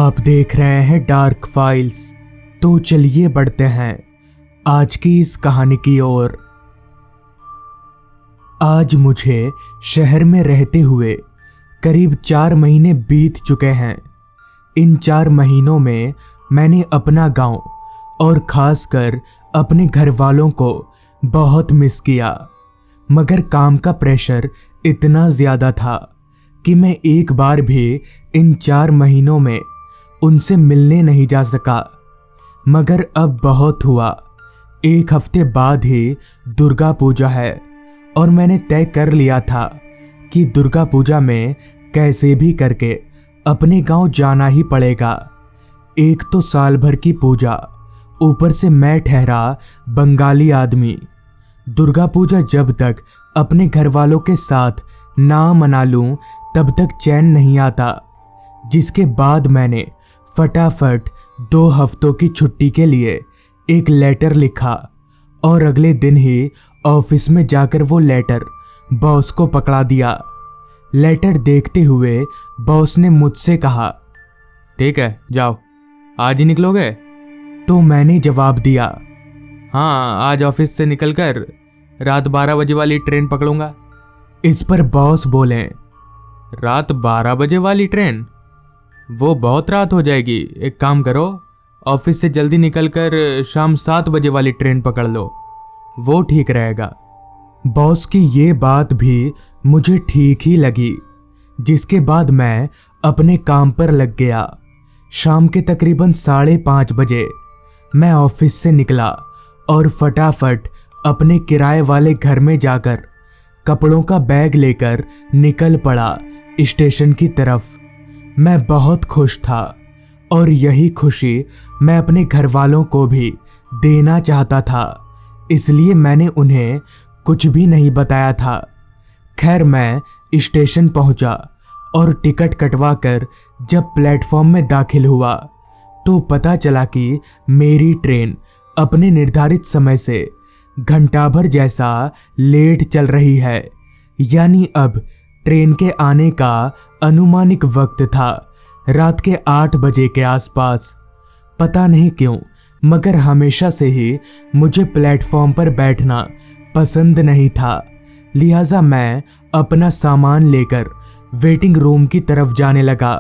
आप देख रहे हैं डार्क फाइल्स। तो चलिए बढ़ते हैं आज की इस कहानी की ओर। आज मुझे शहर में रहते हुए करीब 4 महीने बीत चुके हैं। इन 4 महीनों में मैंने अपना गांव और खासकर अपने घर वालों को बहुत मिस किया, मगर काम का प्रेशर इतना ज़्यादा था कि मैं एक बार भी इन 4 महीनों में उनसे मिलने नहीं जा सका। मगर अब बहुत हुआ। 1 हफ्ते बाद ही दुर्गा पूजा है और मैंने तय कर लिया था कि दुर्गा पूजा में कैसे भी करके अपने गांव जाना ही पड़ेगा। एक तो साल भर की पूजा, ऊपर से मैं ठहरा बंगाली आदमी। दुर्गा पूजा जब तक अपने घर वालों के साथ ना मना लूं तब तक चैन नहीं आता। जिसके बाद मैंने फटाफट 2 हफ्तों की छुट्टी के लिए एक लेटर लिखा और अगले दिन ही ऑफिस में जाकर वो लेटर बॉस को पकड़ा दिया। लेटर देखते हुए बॉस ने मुझसे कहा, ठीक है जाओ, आज ही निकलोगे? तो मैंने जवाब दिया, हाँ, आज ऑफिस से निकलकर रात 12 बजे वाली ट्रेन पकड़ूंगा। इस पर बॉस बोले, रात 12 बजे वाली ट्रेन? वो बहुत रात हो जाएगी। एक काम करो, ऑफिस से जल्दी निकलकर शाम 7 बजे वाली ट्रेन पकड़ लो, वो ठीक रहेगा। बॉस की ये बात भी मुझे ठीक ही लगी। जिसके बाद मैं अपने काम पर लग गया। शाम के तकरीबन 5:30 बजे मैं ऑफिस से निकला और फटाफट अपने किराए वाले घर में जाकर कपड़ों का बैग लेकर निकल पड़ा स्टेशन की तरफ। मैं बहुत खुश था और यही खुशी मैं अपने घर वालों को भी देना चाहता था, इसलिए मैंने उन्हें कुछ भी नहीं बताया था। खैर, मैं स्टेशन पहुंचा और टिकट कटवा कर जब प्लेटफॉर्म में दाखिल हुआ तो पता चला कि मेरी ट्रेन अपने निर्धारित समय से घंटा भर जैसा लेट चल रही है। यानी अब ट्रेन के आने का अनुमानिक वक्त था रात के 8 बजे के आसपास। पता नहीं क्यों, मगर हमेशा से ही मुझे प्लेटफॉर्म पर बैठना पसंद नहीं था। लिहाजा मैं अपना सामान लेकर वेटिंग रूम की तरफ जाने लगा।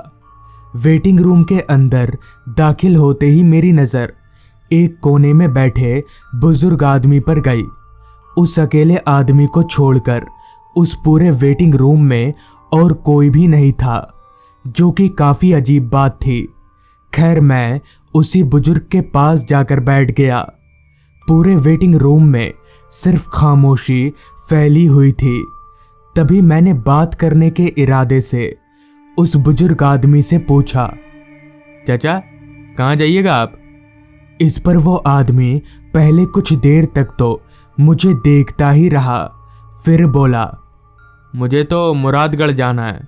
वेटिंग रूम के अंदर दाखिल होते ही मेरी नज़र एक कोने में बैठे बुजुर्ग आदमी पर गई। उस अकेले आदमी को छोड़कर उस पूरे वेटिंग रूम में और कोई भी नहीं था, जो कि काफ़ी अजीब बात थी। खैर, मैं उसी बुजुर्ग के पास जाकर बैठ गया। पूरे वेटिंग रूम में सिर्फ खामोशी फैली हुई थी। तभी मैंने बात करने के इरादे से उस बुजुर्ग आदमी से पूछा, चाचा, कहाँ जाइएगा आप? इस पर वो आदमी पहले कुछ देर तक तो मुझे देखता ही रहा, फिर बोला, मुझे तो मुरादगढ़ जाना है।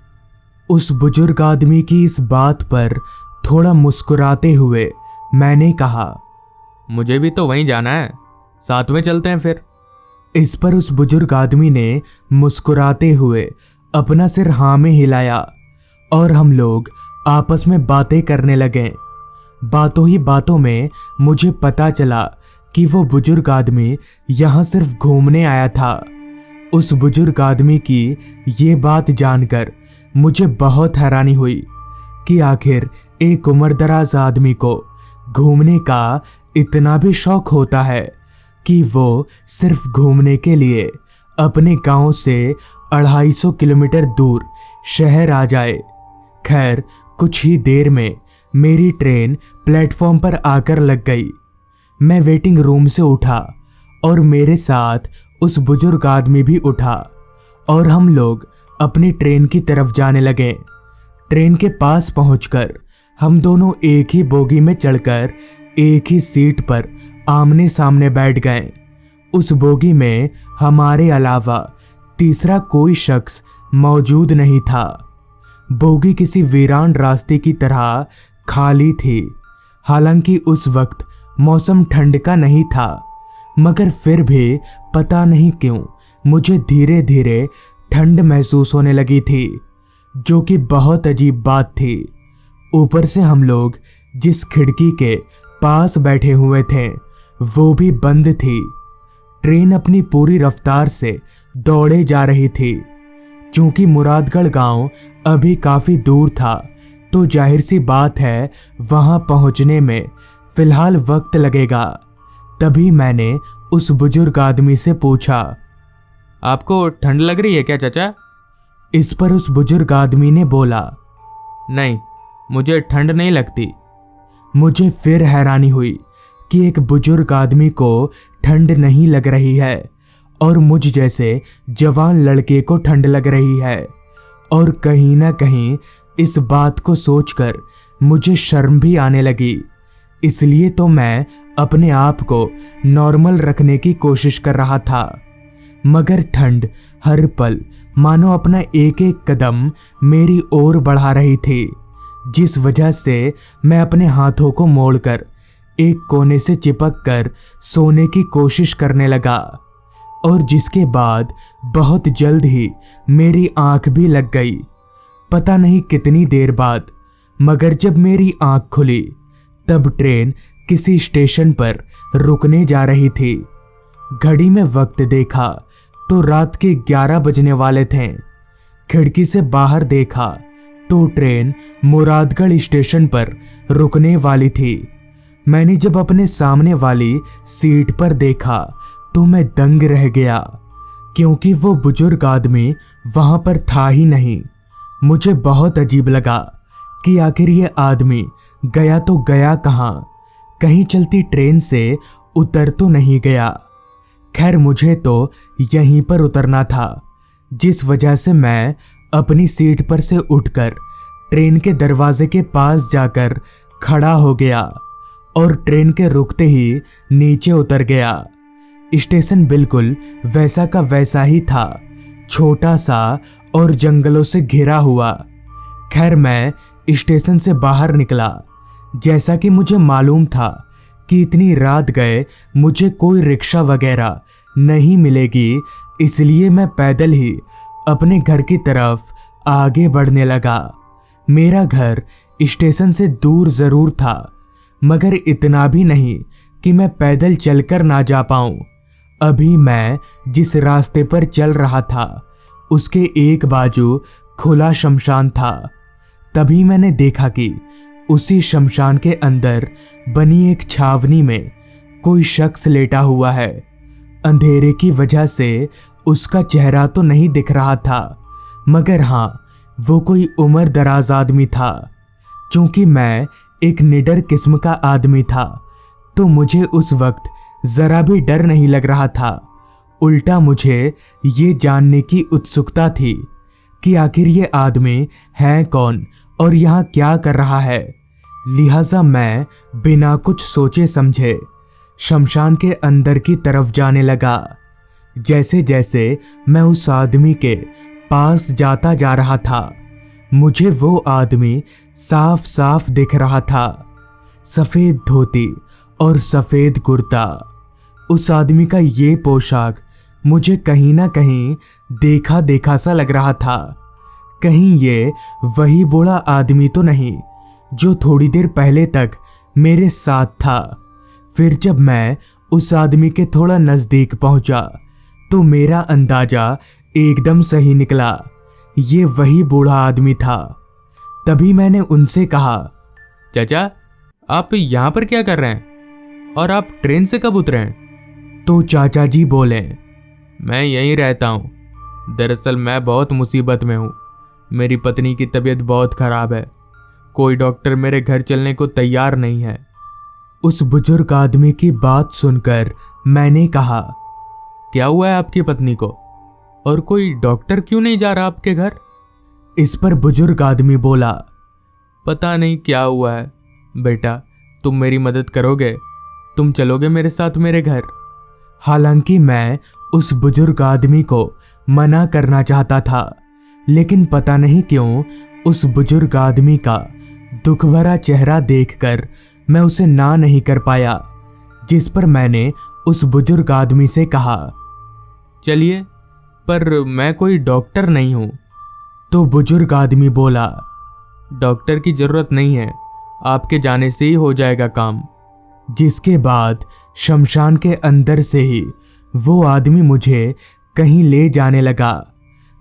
उस बुजुर्ग आदमी की इस बात पर थोड़ा मुस्कुराते हुए मैंने कहा, मुझे भी तो वहीं जाना है, साथ में चलते हैं फिर। इस पर उस बुजुर्ग आदमी ने मुस्कुराते हुए अपना सिर हाँ में हिलाया और हम लोग आपस में बातें करने लगे। बातों ही बातों में मुझे पता चला कि वो बुजुर्ग आदमी यहाँ सिर्फ घूमने आया था। उस बुजुर्ग आदमी की ये बात जानकर मुझे बहुत हैरानी हुई कि आखिर एक उम्रदराज आदमी को घूमने का इतना भी शौक होता है कि वो सिर्फ घूमने के लिए अपने गांव से 250 किलोमीटर दूर शहर आ जाए। खैर, कुछ ही देर में मेरी ट्रेन प्लेटफॉर्म पर आकर लग गई। मैं वेटिंग रूम से उठा और मेरे साथ उस बुजुर्ग आदमी भी उठा और हम लोग अपनी ट्रेन की तरफ जाने लगे। ट्रेन के पास पहुंचकर हम दोनों एक ही बोगी में चढ़कर एक ही सीट पर आमने सामने बैठ गए। उस बोगी में हमारे अलावा तीसरा कोई शख्स मौजूद नहीं था। बोगी किसी वीरान रास्ते की तरह खाली थी। हालांकि उस वक्त मौसम ठंड का नहीं था, मगर फिर भी पता नहीं क्यों मुझे धीरे धीरे ठंड महसूस होने लगी थी, जो कि बहुत अजीब बात थी। ऊपर से हम लोग जिस खिड़की के पास बैठे हुए थे वो भी बंद थी। ट्रेन अपनी पूरी रफ्तार से दौड़े जा रही थी। चूंकि मुरादगढ़ गांव अभी काफी दूर था तो जाहिर सी बात है वहां पहुंचने में फिलहाल वक्त लगेगा। तभी मैंने उस बुजुर्ग आदमी से पूछा, आपको ठंड लग रही है क्या चाचा? इस पर उस बुजुर्ग आदमी ने बोला, नहीं, मुझे ठंड नहीं लगती। मुझे फिर हैरानी हुई कि एक बुजुर्ग आदमी को ठंड नहीं लग रही है और मुझ जैसे जवान लड़के को ठंड लग रही है। और कहीं ना कहीं इस बात को सोचकर मुझे शर्म भी आने लगी। इसलिए तो मैं अपने आप को नॉर्मल रखने की कोशिश कर रहा था, मगर ठंड हर पल मानो अपना एक एक कदम मेरी ओर बढ़ा रही थी, जिस वजह से मैं अपने हाथों को मोड़कर एक कोने से चिपक कर सोने की कोशिश करने लगा। और जिसके बाद बहुत जल्द ही मेरी आंख भी लग गई। पता नहीं कितनी देर बाद, मगर जब मेरी आंख खुली तब ट्रेन किसी स्टेशन पर रुकने जा रही थी। घड़ी में वक्त देखा तो रात के 11 बजने वाले थे। खिड़की से बाहर देखा तो ट्रेन मुरादगढ़ स्टेशन पर रुकने वाली थी। मैंने जब अपने सामने वाली सीट पर देखा तो मैं दंग रह गया, क्योंकि वो बुजुर्ग आदमी वहां पर था ही नहीं। मुझे बहुत अजीब लगा कि आखिर ये आदमी गया तो गया कहाँ, कहीं चलती ट्रेन से उतर तो नहीं गया। खैर मुझे तो यहीं पर उतरना था, जिस वजह से मैं अपनी सीट पर से उठकर ट्रेन के दरवाजे के पास जाकर खड़ा हो गया और ट्रेन के रुकते ही नीचे उतर गया। स्टेशन बिल्कुल वैसा का वैसा ही था, छोटा सा और जंगलों से घिरा हुआ। खैर मैं स्टेशन से बाहर निकला। जैसा कि मुझे मालूम था कि इतनी रात गए मुझे कोई रिक्शा वगैरह नहीं मिलेगी, इसलिए मैं पैदल ही अपने घर की तरफ आगे बढ़ने लगा। मेरा घर स्टेशन से दूर जरूर था, मगर इतना भी नहीं कि मैं पैदल चलकर ना जा पाऊं। अभी मैं जिस रास्ते पर चल रहा था उसके एक बाजू खुला शमशान था। तभी मैंने देखा कि उसी शमशान के अंदर बनी एक छावनी में कोई शख्स लेटा हुआ है। अंधेरे की वजह से उसका चेहरा तो नहीं दिख रहा था, मगर हाँ, वो कोई उम्र दराज आदमी था। चूंकि मैं एक निडर किस्म का आदमी था तो मुझे उस वक्त जरा भी डर नहीं लग रहा था। उल्टा मुझे ये जानने की उत्सुकता थी कि आखिर ये आदमी है कौन और यहाँ क्या कर रहा है। लिहाजा मैं बिना कुछ सोचे समझे शमशान के अंदर की तरफ जाने लगा। जैसे जैसे मैं उस आदमी के पास जाता जा रहा था, मुझे वो आदमी साफ साफ दिख रहा था। सफेद धोती और सफेद कुर्ता। उस आदमी का ये पोशाक मुझे कहीं ना कहीं देखा देखा सा लग रहा था। कहीं ये वही बूढ़ा आदमी तो नहीं जो थोड़ी देर पहले तक मेरे साथ था। फिर जब मैं उस आदमी के थोड़ा नजदीक पहुंचा तो मेरा अंदाजा एकदम सही निकला, ये वही बूढ़ा आदमी था। तभी मैंने उनसे कहा, चाचा, आप यहाँ पर क्या कर रहे हैं और आप ट्रेन से कब उतरे हैं? तो चाचा जी बोले, मैं यहीं रहता हूँ। दरअसल मैं बहुत मुसीबत में हूँ। मेरी पत्नी की तबीयत बहुत खराब है। कोई डॉक्टर मेरे घर चलने को तैयार नहीं है। उस बुजुर्ग आदमी की बात सुनकर मैंने कहा, क्या हुआ है आपकी पत्नी को और कोई डॉक्टर क्यों नहीं जा रहा आपके घर? इस पर बुजुर्ग आदमी बोला, पता नहीं क्या हुआ है बेटा, तुम मेरी मदद करोगे? तुम चलोगे मेरे साथ मेरे घर? हालांकि मैं उस बुजुर्ग आदमी को मना करना चाहता था, लेकिन पता नहीं क्यों उस बुजुर्ग आदमी का दुख भरा चेहरा देखकर मैं उसे ना नहीं कर पाया। जिस पर मैंने उस बुजुर्ग आदमी से कहा, चलिए, पर मैं कोई डॉक्टर नहीं हूं। तो बुजुर्ग आदमी बोला, डॉक्टर की जरूरत नहीं है, आपके जाने से ही हो जाएगा काम। जिसके बाद शमशान के अंदर से ही वो आदमी मुझे कहीं ले जाने लगा।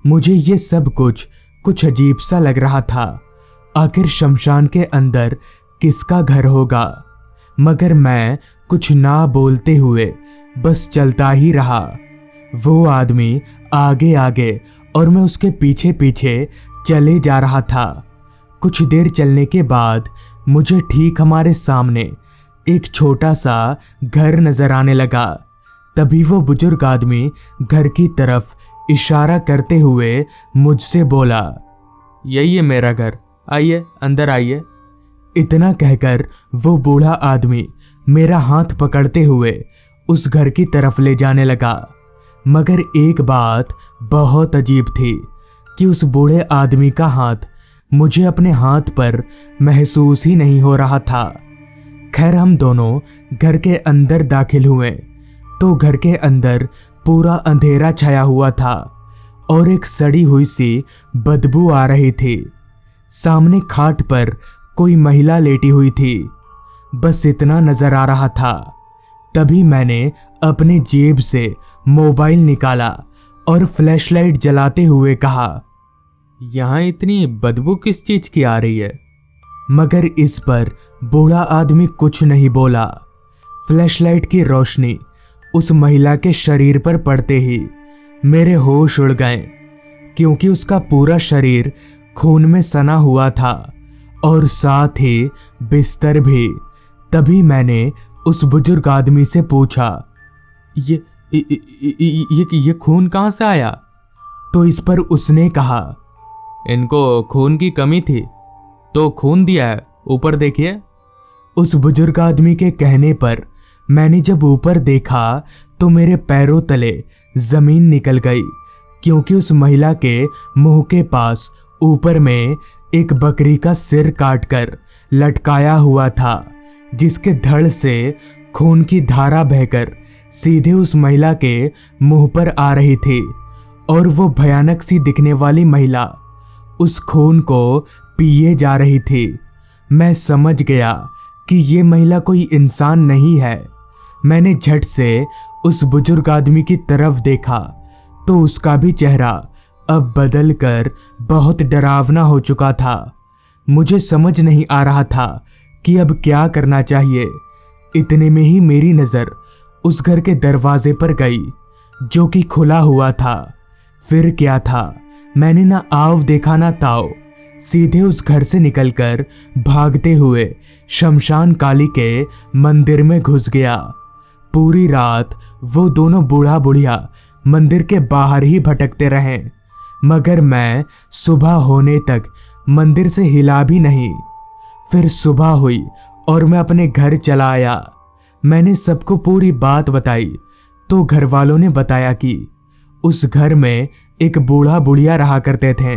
मुझे ये सब कुछ अजीब सा लग रहा था। आखिर शमशान के अंदर किसका घर होगा? मगर मैं कुछ ना बोलते हुए बस चलता ही रहा। वो आदमी आगे आगे और मैं उसके पीछे पीछे चले जा रहा था। कुछ देर चलने के बाद मुझे ठीक हमारे सामने एक छोटा सा घर नजर आने लगा। तभी वो बुजुर्ग आदमी घर की तरफ इशारा करते हुए मुझसे बोला, यही है मेरा घर, आइए अंदर आइए। इतना कहकर वो बूढ़ा आदमी मेरा हाथ पकड़ते हुए उस घर की तरफ ले जाने लगा। मगर एक बात बहुत अजीब थी कि उस बूढ़े आदमी का हाथ मुझे अपने हाथ पर महसूस ही नहीं हो रहा था। खैर हम दोनों घर के अंदर दाखिल हुए तो घर के अंदर पूरा अंधेरा छाया हुआ था और एक सड़ी हुई सी बदबू आ रही थी। सामने खाट पर कोई महिला लेटी हुई थी, बस इतना नजर आ रहा था। तभी मैंने अपने जेब से मोबाइल निकाला और फ्लैशलाइट जलाते हुए कहा, यहाँ इतनी बदबू किस चीज की आ रही है? मगर इस पर बूढ़ा आदमी कुछ नहीं बोला। फ्लैशलाइट की रोशनी उस महिला के शरीर पर पड़ते ही मेरे होश उड़ गए, क्योंकि उसका पूरा शरीर खून में सना हुआ था और साथ ही बिस्तर भी। तभी मैंने उस बुजुर्ग आदमी से पूछा, ये खून कहाँ से आया? तो इस पर उसने कहा, इनको खून की कमी थी तो खून दिया है, ऊपर देखिए। उस बुजुर्ग आदमी के कहने पर मैंने जब ऊपर देखा तो मेरे पैरों तले जमीन निकल गई, क्योंकि उस महिला के मुंह के पास ऊपर में एक बकरी का सिर काटकर लटकाया हुआ था, जिसके धड़ से खून की धारा बहकर सीधे उस महिला के मुंह पर आ रही थी। और वो भयानक सी दिखने वाली महिला उस खून को पिए जा रही थी। मैं समझ गया कि ये महिला कोई इंसान नहीं है। मैंने झट से उस बुजुर्ग आदमी की तरफ देखा तो उसका भी चेहरा अब बदल कर बहुत डरावना हो चुका था। मुझे समझ नहीं आ रहा था कि अब क्या करना चाहिए। इतने में ही मेरी नज़र उस घर के दरवाजे पर गई, जो कि खुला हुआ था। फिर क्या था, मैंने ना आव देखा ना ताव, सीधे उस घर से निकलकर भागते हुए शमशान काली के मंदिर में घुस गया। पूरी रात वो दोनों बूढ़ा बुढ़िया मंदिर के बाहर ही भटकते रहे, मगर मैं सुबह होने तक मंदिर से हिला भी नहीं। फिर सुबह हुई और मैं अपने घर चला आया। मैंने सबको पूरी बात बताई तो घर वालों ने बताया कि उस घर में एक बूढ़ा बुढ़िया रहा करते थे।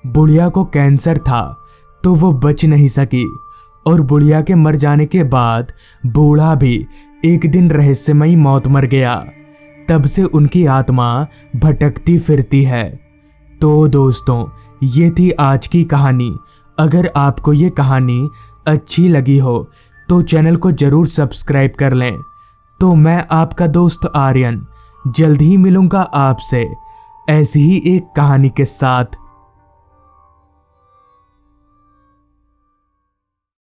बुढ़िया को कैंसर था तो वो बच नहीं सकी, और बुढ़िया के मर जाने के बाद बूढ़ा भी एक दिन रहस्यमयी मौत मर गया। तब से उनकी आत्मा भटकती फिरती है। तो दोस्तों, ये थी आज की कहानी। अगर आपको ये कहानी अच्छी लगी हो तो चैनल को जरूर सब्सक्राइब कर लें। तो मैं आपका दोस्त आर्यन जल्द ही मिलूंगा आपसे ऐसी ही एक कहानी के साथ।